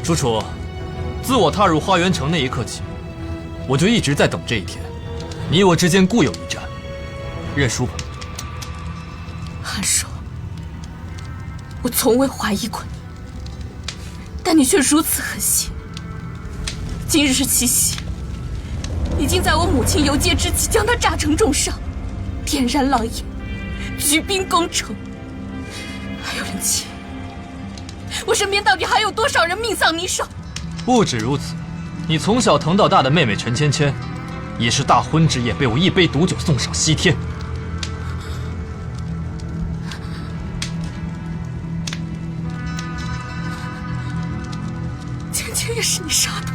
楚楚，自我踏入花园城那一刻起，我就一直在等这一天。你我之间固有一战，认输吧。韩硕，我从未怀疑过你，但你却如此狠心。今日是七夕，你竟在我母亲游街之际将她炸成重伤，点燃狼烟，举兵攻城。还有林七，我身边到底还有多少人命丧你手？不止如此，你从小疼到大的妹妹陈芊芊，也是大婚之夜被我一杯毒酒送上西天。芊芊也是你杀的。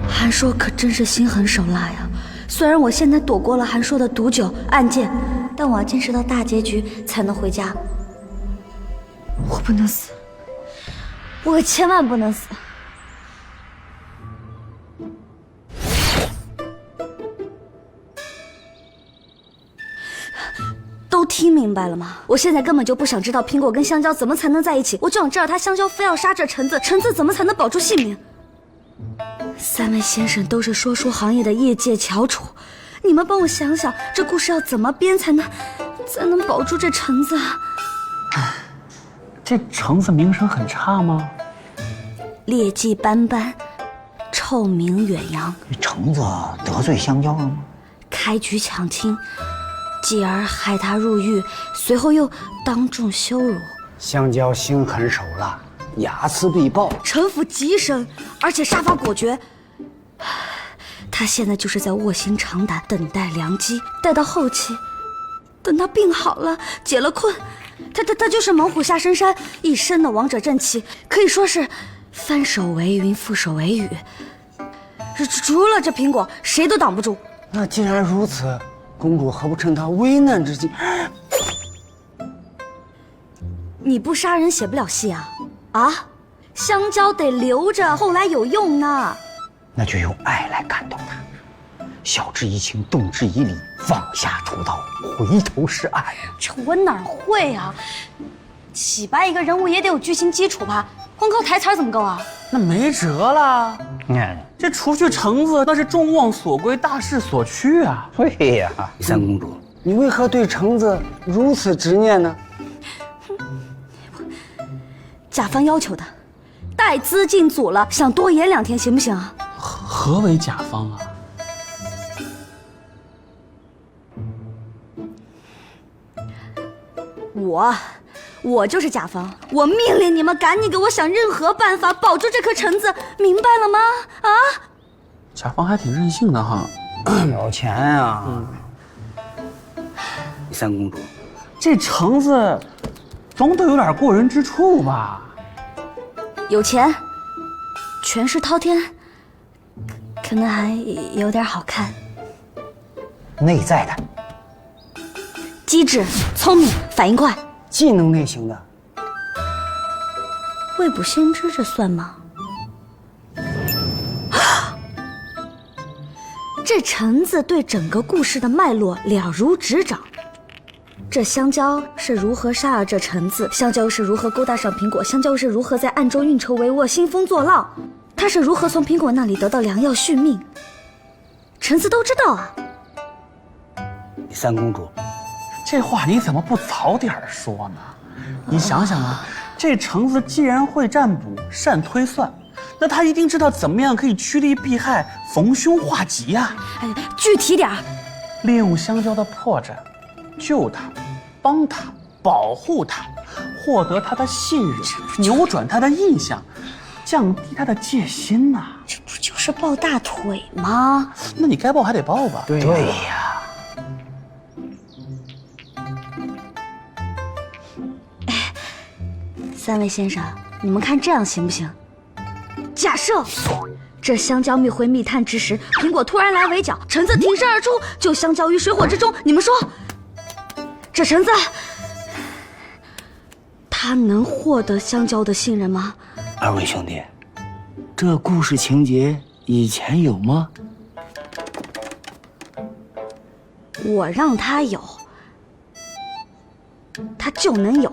韩硕可真是心狠手辣呀！虽然我现在躲过了韩硕的毒酒案件，但我要坚持到大结局才能回家。我不能死，我可千万不能死！都听明白了吗？我现在根本就不想知道苹果跟香蕉怎么才能在一起，我就想知道他香蕉非要杀这橙子，橙子怎么才能保住性命。三位先生都是说书行业的业界翘楚，你们帮我想想，这故事要怎么编才能保住这橙子啊？这橙子名声很差吗？劣迹斑斑，臭名远扬。橙子得罪香蕉了吗？开局抢亲，继而害他入狱，随后又当众羞辱。香蕉心狠手辣，睚眦必报，城府极深，而且杀伐果决。他现在就是在卧薪尝胆，等待良机。待到后期，等他病好了，解了困，他就是猛虎下深山，一身的王者正气，可以说是翻手为云，覆手为雨。除了这苹果，谁都挡不住。那既然如此，公主何不趁他危难之际？你不杀人写不了戏啊！啊，香蕉得留着，后来有用呢。那就用爱来感动他，晓之以情，动之以理，放下屠刀，回头是岸。这我哪会啊？洗白一个人物也得有剧情基础吧，光靠台词怎么够啊？那没辙了。这除去橙子，那是众望所归，大势所趋啊。对呀，三公主，你为何对橙子如此执念呢？甲方要求的，带资进组了，想多演2天行不行啊？何为甲方啊？我就是甲方，我命令你们赶紧给我想任何办法保住这颗橙子，明白了吗？啊！甲方还挺任性的哈。有钱啊！三公主，这橙子总得有点过人之处吧？有钱，权势滔天，可能还有点好看。内在的，机智、聪明、反应快，技能类型的。未卜先知，这算吗？这橙子对整个故事的脉络了如指掌。这香蕉是如何杀了这橙子？香蕉是如何勾搭上苹果？香蕉是如何在暗中运筹帷幄、兴风作浪？他是如何从苹果那里得到良药续命？橙子都知道啊。三公主，这话你怎么不早点说呢？你想想啊，这橙子既然会占卜、善推算，那他一定知道怎么样可以趋利避害、逢凶化吉呀。哎，具体点儿。利用香蕉的破绽，救他，帮他，保护他，获得他的信任，扭转他的印象，降低他的戒心呐。这不就是抱大腿吗？那你该抱还得抱吧？对呀。三位先生，你们看这样行不行？假设这香蕉觅回密探之时，苹果突然来围剿，橙子挺身而出，救香蕉于水火之中。你们说，这橙子他能获得香蕉的信任吗？二位兄弟，这故事情节以前有吗？我让他有，他就能有。